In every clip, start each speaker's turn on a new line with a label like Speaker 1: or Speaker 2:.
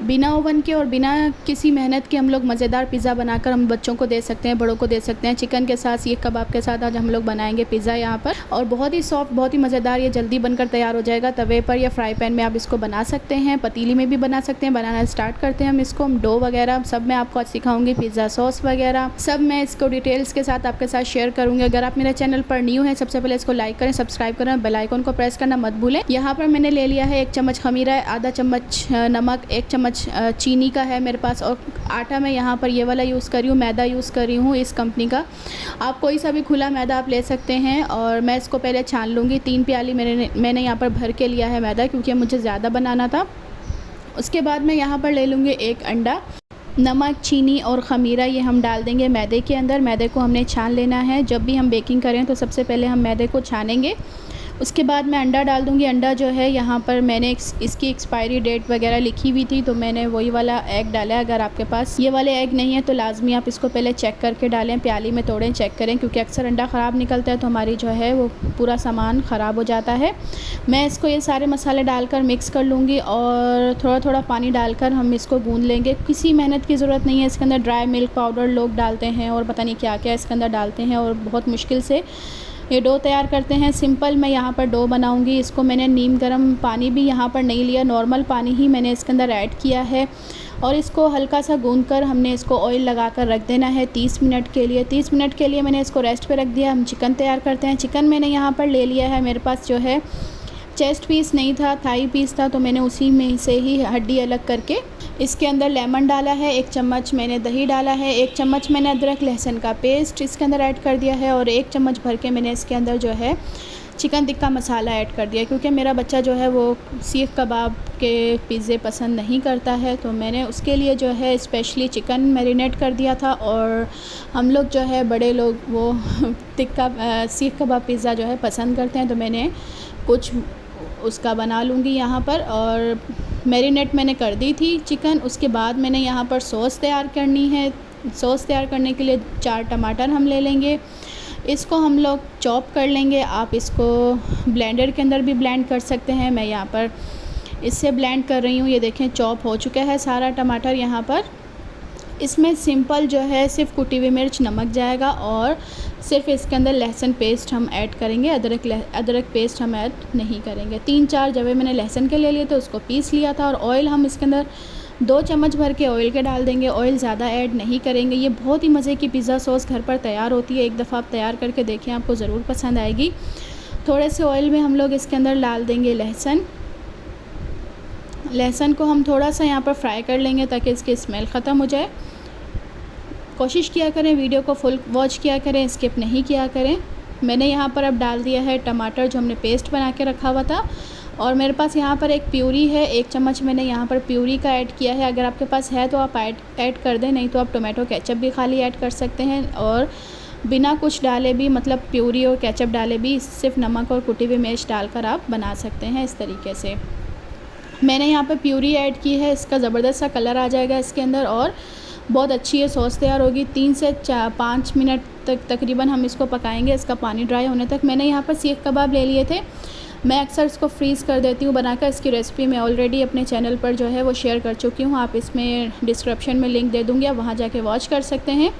Speaker 1: बिना ओवन के और बिना किसी मेहनत के हम लोग मज़ेदार पिज़्ज़ा बनाकर हम बच्चों को दे सकते हैं, बड़ों को दे सकते हैं। चिकन के साथ, सीख कबाब के साथ आज हम लोग बनाएंगे पिज़्ज़ा यहाँ पर, और बहुत ही सॉफ्ट, बहुत ही मज़ेदार, ये जल्दी बनकर तैयार हो जाएगा। तवे पर या फ्राई पैन में आप इसको बना सकते हैं, पतीली में भी बना सकते हैं। बनाना स्टार्ट करते हैं हम इसको। डो वगैरह सब मैं आपको आज सिखाऊंगी, पिज़्ज़ा सॉस वगैरह सब मैं इसको डिटेल्स के साथ आपके साथ शेयर करूँगी। अगर आप मेरे चैनल पर न्यू हैं, सबसे पहले इसको लाइक करें, सब्सक्राइब करें, बेल आइकन को प्रेस करना मत भूलें। यहाँ पर मैंने ले लिया है 1 चम्मच खमीरा, आधा चम्मच नमक, 1 चम्मच चीनी का है मेरे पास, और आटा मैं यहाँ पर ये वाला यूज़ कर रही हूँ, मैदा यूज़ कर रही हूँ इस कंपनी का। आप कोई सा भी खुला मैदा आप ले सकते हैं। और मैं इसको पहले छान लूँगी। 3 प्याली मैंने यहाँ पर भर के लिया है मैदा, क्योंकि मुझे ज़्यादा बनाना था। उसके बाद मैं यहाँ पर ले लूँगी 1 अंडा। नमक, चीनी और ख़मीरा ये हम डाल देंगे मैदे के अंदर। मैदे को हमने छान लेना है। जब भी हम बेकिंग करें तो सबसे पहले हम मैदे को छानेंगे। उसके बाद मैं अंडा डाल दूँगी। अंडा जो है यहाँ पर मैंने इसकी एक्सपायरी डेट वगैरह लिखी हुई थी, तो मैंने वही वाला एग डाला है। अगर आपके पास ये वाले एग नहीं है तो लाजमी आप इसको पहले चेक करके डालें, प्याली में तोड़ें, चेक करें, क्योंकि अक्सर अंडा ख़राब निकलता है तो हमारी जो है वो पूरा सामान ख़राब हो जाता है। मैं इसको ये सारे मसाले डालकर मिक्स कर लूँगी, और थोड़ा थोड़ा पानी डालकर हम इसको गूँध लेंगे। किसी मेहनत की ज़रूरत नहीं है। इसके अंदर ड्राई मिल्क पाउडर लोग डालते हैं और पता नहीं क्या क्या इसके अंदर डालते हैं, और बहुत मुश्किल से ये डो तैयार करते हैं। सिंपल मैं यहाँ पर डो बनाऊंगी। इसको मैंने नीम गर्म पानी भी यहाँ पर नहीं लिया, नॉर्मल पानी ही मैंने इसके अंदर ऐड किया है, और इसको हल्का सा गूंद कर हमने इसको ऑयल लगाकर रख देना है 30 मिनट के लिए। 30 मिनट के लिए मैंने इसको रेस्ट पे रख दिया। हम चिकन तैयार करते हैं। चिकन मैंने यहाँ पर ले लिया है, मेरे पास जो है चेस्ट पीस नहीं था, थाई पीस था, तो मैंने उसी में से ही हड्डी अलग करके इसके अंदर लेमन डाला है, 1 चम्मच मैंने दही डाला है, 1 चम्मच मैंने अदरक लहसुन का पेस्ट इसके अंदर ऐड कर दिया है, और 1 चम्मच भर के मैंने इसके अंदर जो है चिकन टिक्का मसाला ऐड कर दिया। क्योंकि मेरा बच्चा जो है वो सीख कबाब के पिज़्ज़े पसंद नहीं करता है, तो मैंने उसके लिए जो है स्पेशली चिकन मैरिनेट कर दिया था। और हम लोग जो है बड़े लोग वो टिक्का सीख कबाब पिज़्ज़ा जो है पसंद करते हैं, तो मैंने कुछ उसका बना लूँगी यहाँ पर। और मैरिनेट मैंने कर दी थी चिकन। उसके बाद मैंने यहाँ पर सॉस तैयार करनी है। सॉस तैयार करने के लिए 4 टमाटर हम ले लेंगे। इसको हम लोग चॉप कर लेंगे। आप इसको ब्लेंडर के अंदर भी ब्लेंड कर सकते हैं। मैं यहाँ पर इससे ब्लेंड कर रही हूँ। ये देखें चॉप हो चुका है सारा टमाटर यहाँ पर। इसमें सिंपल जो है सिर्फ कुटी हुई मिर्च, नमक जाएगा, और सिर्फ इसके अंदर लहसुन पेस्ट हम ऐड करेंगे। अदरक पेस्ट हम ऐड नहीं करेंगे। 3-4 जवे मैंने लहसुन के ले लिए थे, उसको पीस लिया था। और ऑयल हम इसके अंदर 2 चम्मच भर के ऑयल के डाल देंगे। ऑयल ज़्यादा ऐड नहीं करेंगे। ये बहुत ही मज़े की पिज़्ज़ा सॉस घर पर तैयार होती है। एक दफ़ा आप तैयार करके देखें, आपको ज़रूर पसंद आएगी। थोड़े से ऑयल में हम लोग इसके अंदर डाल देंगे लहसुन को हम थोड़ा सा यहाँ पर फ्राई कर लेंगे ताकि इसकी स्मेल ख़त्म हो जाए। कोशिश किया करें वीडियो को फुल वॉच किया करें, स्किप नहीं किया करें। मैंने यहाँ पर अब डाल दिया है टमाटर जो हमने पेस्ट बना के रखा हुआ था, और मेरे पास यहाँ पर एक प्यूरी है, 1 चम्मच मैंने यहाँ पर प्यूरी का ऐड किया है। अगर आपके पास है तो आप ऐड कर दें, नहीं तो आप टोमेटो केचप भी खाली ऐड कर सकते हैं। और बिना कुछ डाले भी, मतलब प्यूरी और केचप डाले भी, सिर्फ नमक और कुटी हुई मिर्च डालकर आप बना सकते हैं इस तरीके से। मैंने यहाँ पर प्यूरी ऐड की है, इसका ज़बरदस्त सा कलर आ जाएगा इसके अंदर, और बहुत अच्छी ये सॉस तैयार होगी। 3 से 5 मिनट तक तकरीबन हम इसको पकाएंगे, इसका पानी ड्राई होने तक। मैंने यहाँ पर सीख कबाब ले लिए थे। मैं अक्सर इसको फ्रीज़ कर देती हूँ बनाकर। इसकी रेसिपी मैं ऑलरेडी अपने चैनल पर जो है वो शेयर कर चुकी हूँ। आप इसमें डिस्क्रिप्शन में लिंक दे दूँगी, आप वहाँ जाके वॉच कर सकते हैं।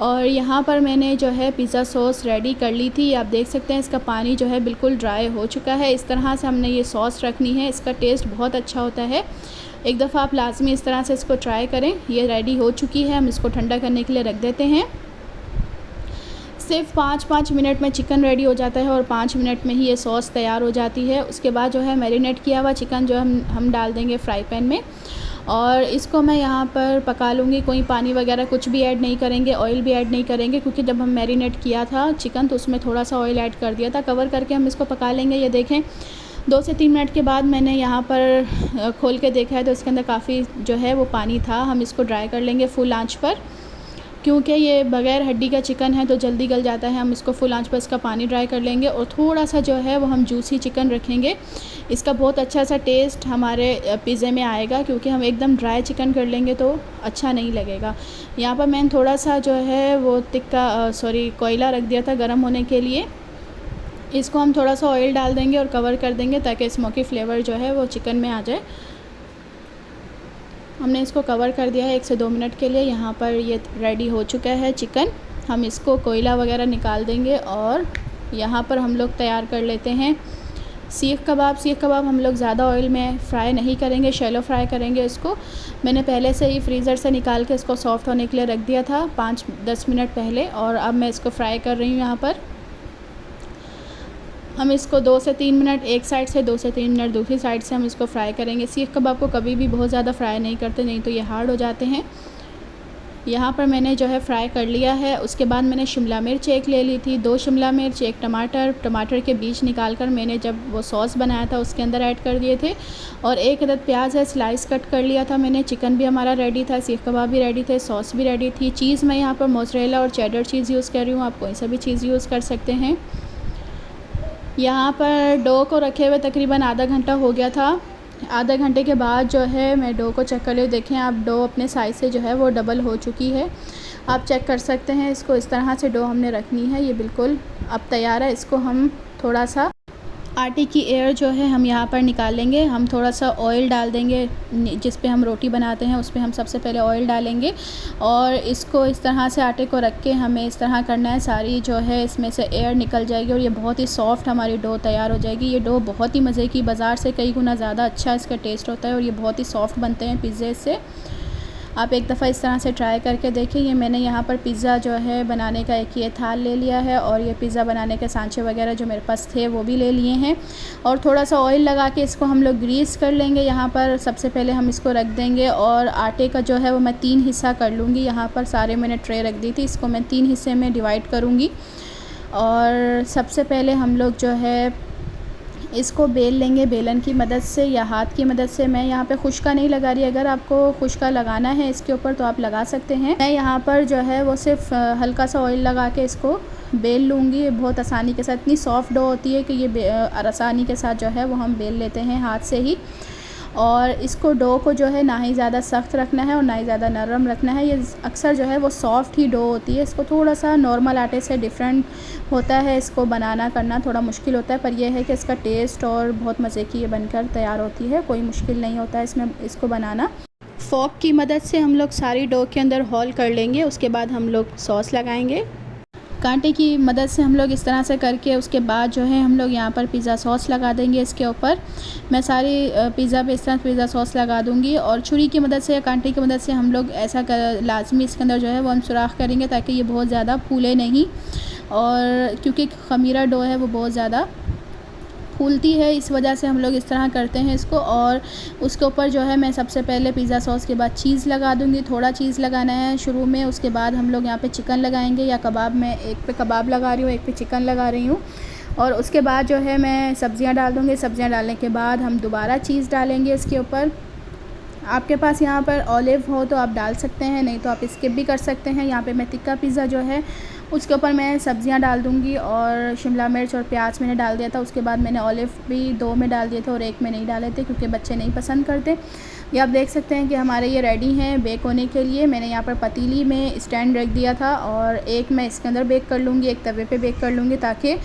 Speaker 1: और यहाँ पर मैंने जो है पिज़्ज़ा सॉस रेडी कर ली थी। आप देख सकते हैं इसका पानी जो है बिल्कुल ड्राई हो चुका है। इस तरह से हमने ये सॉस रखनी है। इसका टेस्ट बहुत अच्छा होता है। एक दफ़ा आप लाजमी इस तरह से इसको ट्राई करें। ये रेडी हो चुकी है। हम इसको ठंडा करने के लिए रख देते हैं। सिर्फ 5-5 मिनट में चिकन रेडी हो जाता है, और 5 मिनट में ही ये सॉस तैयार हो जाती है। उसके बाद जो है मैरिनेट किया हुआ चिकन जो हम डाल देंगे फ्राई पैन में, और इसको मैं यहाँ पर पका लूँगी। कोई पानी वगैरह कुछ भी ऐड नहीं करेंगे, ऑयल भी ऐड नहीं करेंगे, क्योंकि जब हम मैरिनेट किया था चिकन तो उसमें थोड़ा सा ऑयल ऐड कर दिया था। कवर करके हम इसको पका लेंगे। ये देखें 2 से 3 मिनट के बाद मैंने यहाँ पर खोल के देखा है तो इसके अंदर काफ़ी जो है वो पानी था। हम इसको ड्राई कर लेंगे फुल आंच पर, क्योंकि ये बग़ैर हड्डी का चिकन है तो जल्दी गल जाता है। हम इसको फुल आंच पर इसका पानी ड्राई कर लेंगे, और थोड़ा सा जो है वो हम जूसी चिकन रखेंगे। इसका बहुत अच्छा सा टेस्ट हमारे पिज़्ज़े में आएगा, क्योंकि हम एकदम ड्राई चिकन कर लेंगे तो अच्छा नहीं लगेगा। यहाँ पर मैंने थोड़ा सा जो है वो कोयला रख दिया था गर्म होने के लिए। इसको हम थोड़ा सा ऑयल डाल देंगे और कवर कर देंगे ताकि स्मोकी फ्लेवर जो है वो चिकन में आ जाए। हमने इसको कवर कर दिया है 1 से 2 मिनट के लिए। यहाँ पर ये रेडी हो चुका है चिकन। हम इसको कोयला वगैरह निकाल देंगे और यहाँ पर हम लोग तैयार कर लेते हैं सीख कबाब। सीख कबाब हम लोग ज़्यादा ऑयल में फ्राई नहीं करेंगे, शैलो फ्राई करेंगे इसको। मैंने पहले से ही फ्रीज़र से निकाल के इसको सॉफ़्ट होने के लिए रख दिया था 5-10 मिनट पहले, और अब मैं इसको फ्राई कर रही हूँ। यहाँ पर हम इसको 2 से 3 मिनट एक साइड से, 2 से 3 मिनट दूसरी साइड से हम इसको फ्राई करेंगे। सीख कबाब को कभी भी बहुत ज़्यादा फ्राई नहीं करते, नहीं तो ये हार्ड हो जाते हैं। यहाँ पर मैंने जो है फ्राई कर लिया है। उसके बाद मैंने शिमला मिर्च एक ले ली थी, 2 शिमला मिर्च, 1 टमाटर के बीज निकाल कर मैंने जब वो सॉस बनाया था उसके अंदर ऐड कर दिए थे, और 1 अदद प्याज है स्लाइस कट कर लिया था मैंने। चिकन भी हमारा रेडी था, सीख कबाब भी रेडी थे, सॉस भी रेडी थी। चीज़ मैं यहाँ पर मोज़रेला और चेडर चीज़ यूज़ कर रही हूँ, आप कोई सा भी चीज़ यूज़ कर सकते हैं। यहाँ पर डो को रखे हुए तकरीबन आधा घंटा हो गया था। आधे घंटे के बाद जो है मैं डो को चेक कर ली। देखें आप, डो अपने साइज़ से जो है वो डबल हो चुकी है, आप चेक कर सकते हैं। इसको इस तरह से डो हमने रखनी है। ये बिल्कुल अब तैयार है। इसको हम थोड़ा सा आटे की एयर जो है हम यहाँ पर निकाल लेंगे। हम थोड़ा सा ऑयल डाल देंगे, जिस पे हम रोटी बनाते हैं उस पे हम सबसे पहले ऑयल डालेंगे, और इसको इस तरह से आटे को रख के हमें इस तरह करना है। सारी जो है इसमें से एयर निकल जाएगी और ये बहुत ही सॉफ्ट हमारी डो तैयार हो जाएगी। ये डो बहुत ही मज़े की, बाज़ार से कई गुना ज़्यादा अच्छा इसका टेस्ट होता है और ये बहुत ही सॉफ्ट बनते हैं पिज़्ज़े से। आप एक दफ़ा इस तरह से ट्राई करके देखें। ये मैंने यहाँ पर पिज़्ज़ा जो है बनाने का एक ये थाल ले लिया है, और ये पिज़्ज़ा बनाने के सांचे वगैरह जो मेरे पास थे वो भी ले लिए हैं, और थोड़ा सा ऑयल लगा के इसको हम लोग ग्रीस कर लेंगे। यहाँ पर सबसे पहले हम इसको रख देंगे, और आटे का जो है वो मैं 3 हिस्सा कर लूँगी। यहाँ पर सारे मैंने ट्रे रख दी थी, इसको मैं 3 हिस्से में डिवाइड करूँगी। और सबसे पहले हम लोग जो है इसको बेल लेंगे बेलन की मदद से या हाथ की मदद से। मैं यहाँ पे खुश्का नहीं लगा रही, अगर आपको खुश्का लगाना है इसके ऊपर तो आप लगा सकते हैं। मैं यहाँ पर जो है वो सिर्फ हल्का सा ऑयल लगा के इसको बेल लूँगी बहुत आसानी के साथ। इतनी सॉफ्ट डो होती है कि ये आसानी के साथ जो है वो हम बेल लेते हैं हाथ से ही। और इसको डो को जो है ना ही ज़्यादा सख्त रखना है और ना ही ज़्यादा नरम रखना है। ये अक्सर जो है वो सॉफ्ट ही डो होती है। इसको थोड़ा सा नॉर्मल आटे से डिफरेंट होता है, इसको बनाना करना थोड़ा मुश्किल होता है, पर यह है कि इसका टेस्ट और बहुत मज़े की ये बनकर तैयार होती है। कोई मुश्किल नहीं होता है इसमें इसको बनाना। फ़ोर्क की मदद से हम लोग सारी डो के अंदर होल कर लेंगे। उसके बाद हम लोग सॉस लगाएंगे कांटे की मदद से। हम लोग इस तरह से करके उसके बाद जो है हम लोग यहाँ पर पिज़्ज़ा सॉस लगा देंगे इसके ऊपर। मैं सारी पिज़्ज़ा पे इस तरह पिज़्ज़ा सॉस लगा दूँगी, और छुरी की मदद से या कांटे की मदद से हम लोग ऐसा लाजमी इसके अंदर जो है वो हम सुराख करेंगे ताकि ये बहुत ज़्यादा फूले नहीं, और क्योंकि ख़मीरा डो है वो बहुत ज़्यादा फूलती है, इस वजह से हम लोग इस तरह करते हैं इसको। और उसके ऊपर जो है मैं सबसे पहले पिज़्ज़ा सॉस के बाद चीज़ लगा दूँगी। थोड़ा चीज़ लगाना है शुरू में, उसके बाद हम लोग यहाँ पे चिकन लगाएंगे या कबाब। मैं एक पे कबाब लगा रही हूँ, एक पे चिकन लगा रही हूँ, और उसके बाद जो है मैं सब्ज़ियाँ डाल दूँगी। सब्ज़ियाँ डालने के बाद हम दोबारा चीज़ डालेंगे इसके ऊपर। आपके पास यहाँ पर ऑलिव हो तो आप डाल सकते हैं, नहीं तो आप स्किप भी कर सकते हैं। यहाँ पे मैं तिक्का पिज़्ज़ा जो है उसके ऊपर मैं सब्ज़ियाँ डाल दूँगी, और शिमला मिर्च और प्याज मैंने डाल दिया था। उसके बाद मैंने ऑलिव भी 2 में डाल दिए थे और 1 में नहीं डाले थे क्योंकि बच्चे नहीं पसंद करते। ये आप देख सकते हैं कि हमारे ये रेडी हैं बेक होने के लिए। मैंने यहाँ पर पतीली में स्टैंड रख दिया था, और एक मैं इसके अंदर बेक कर लूँगी, एक तवे पे बेक कर लूँगी, ताकि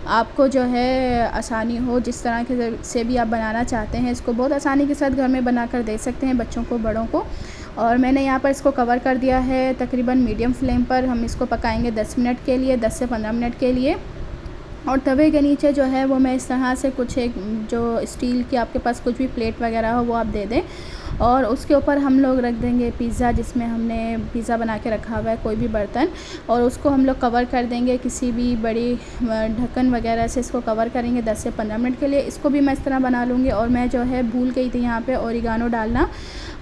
Speaker 1: आपको जो है आसानी हो। जिस तरह के से भी आप बनाना चाहते हैं इसको बहुत आसानी के साथ घर में बना कर दे सकते हैं बच्चों को, बड़ों को। और मैंने यहाँ पर इसको कवर कर दिया है तकरीबन मीडियम फ्लेम पर। हम इसको पकाएंगे 10 मिनट के लिए, 10 से 15 मिनट के लिए। और तवे के नीचे जो है वो मैं इस तरह से कुछ एक जो स्टील की आपके पास कुछ भी प्लेट वगैरह हो वो आप दे दें, और उसके ऊपर हम लोग रख देंगे पिज़्ज़ा जिसमें हमने पिज़्ज़ा बना के रखा हुआ है, कोई भी बर्तन, और उसको हम लोग कवर कर देंगे किसी भी बड़ी ढक्कन वगैरह से। इसको कवर करेंगे 10 से 15 मिनट के लिए। इसको भी मैं इस तरह बना लूँगी। और मैं जो है भूल गई थी यहाँ पे ओरिगानो डालना।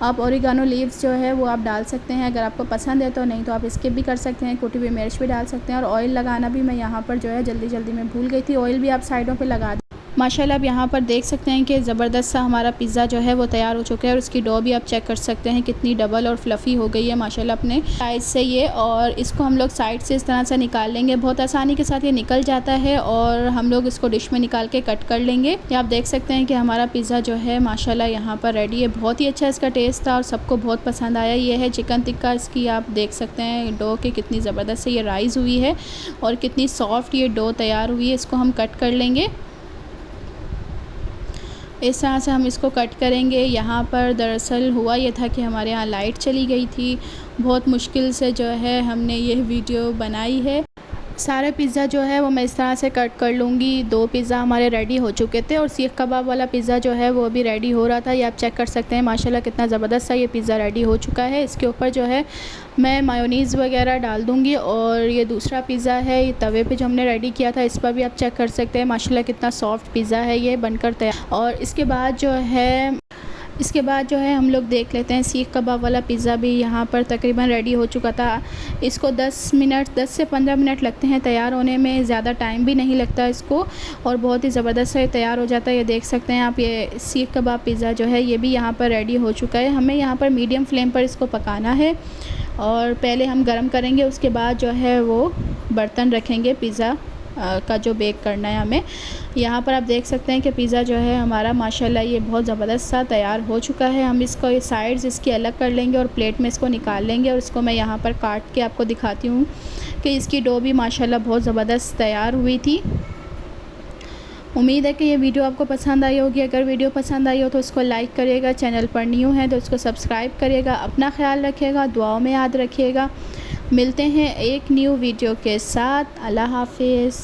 Speaker 1: आप ओरिगानो लीव्स जो है वो आप डाल सकते हैं अगर आपको पसंद है तो, नहीं तो आप स्किप भी कर सकते हैं। कुटी हुई मिर्च भी डाल सकते हैं। और ऑयल लगाना भी मैं यहाँ पर जो है जल्दी में भूल गई थी, ऑयल भी आप साइडों पे लगा दें। माशाल्लाह आप यहाँ पर देख सकते हैं कि ज़बरदस्त सा हमारा पिज़्ज़ा जो है वो तैयार हो चुका है, और उसकी डो भी आप चेक कर सकते हैं कितनी डबल और फ्लफ़ी हो गई है माशाल्लाह अपने साइज़ से ये। और इसको हम लोग साइड से इस तरह से निकाल लेंगे, बहुत आसानी के साथ ये निकल जाता है, और हम लोग इसको डिश में निकाल के कट कर लेंगे। ये आप देख सकते हैं कि हमारा पिज़्ज़ा जो है माशाल्लाह यहाँ पर रेडी है। बहुत ही अच्छा इसका टेस्ट था और सबको बहुत पसंद आया। ये है चिकन टिक्का, इसकी आप देख सकते हैं डो के कितनी ज़बरदस्त से ये राइज़ हुई है और कितनी सॉफ्ट ये डो तैयार हुई है। इसको हम कट कर लेंगे। इस तरह से हम इसको कट करेंगे। यहाँ पर दरअसल हुआ ये था कि हमारे यहाँ लाइट चली गई थी, बहुत मुश्किल से जो है हमने ये वीडियो बनाई है। सारे पिज़्ज़ा जो है वो मैं इस तरह से कट कर लूँगी। 2 पिज़्ज़ा हमारे रेडी हो चुके थे और सीख कबाब वाला पिज़्ज़ा जो है वो अभी रेडी हो रहा था। ये आप चेक कर सकते हैं माशाल्लाह कितना ज़बरदस्त सा ये पिज़्ज़ा रेडी हो चुका है। इसके ऊपर जो है मैं मायोनीज़ वगैरह डाल दूँगी। और ये दूसरा पिज़्ज़ा है, ये तवे पे जो हमने रेडी किया था, इस पर भी आप चेक कर सकते हैं माशाल्लाह कितना सॉफ्ट पिज़्ज़ा है ये बनकर तैयार। और इसके बाद जो है हम लोग देख लेते हैं सीख कबाब वाला पिज़्ज़ा भी यहाँ पर तकरीबन रेडी हो चुका था। इसको 10 से 15 मिनट लगते हैं तैयार होने में, ज़्यादा टाइम भी नहीं लगता इसको और बहुत ही ज़बरदस्त से तैयार हो जाता है। ये देख सकते हैं आप, ये सीख कबाब पिज़्ज़ा जो है ये भी यहाँ पर रेडी हो चुका है। हमें यहाँ पर मीडियम फ्लेम पर इसको पकाना है और पहले हम गरम करेंगे, उसके बाद जो है वो बर्तन रखेंगे पिज़्ज़ा का जो बेक करना है हमें। यहाँ पर आप देख सकते हैं कि पिज़्ज़ा जो है हमारा माशाल्लाह ये बहुत ज़बरदस्त सा तैयार हो चुका है। हम इसको ये साइड्स इसकी अलग कर लेंगे और प्लेट में इसको निकाल लेंगे और इसको मैं यहाँ पर काट के आपको दिखाती हूँ कि इसकी डो भी माशाल्लाह बहुत ज़बरदस्त तैयार हुई थी। उम्मीद है कि ये वीडियो आपको पसंद आई होगी। अगर वीडियो पसंद आई हो तो इसको लाइक करिएगा, चैनल पर न्यू है तो इसको सब्सक्राइब करिएगा। अपना ख्याल रखिएगा, दुआओं में याद रखिएगा। मिलते हैं एक न्यू वीडियो के साथ। अल्लाह हाफ़िज़।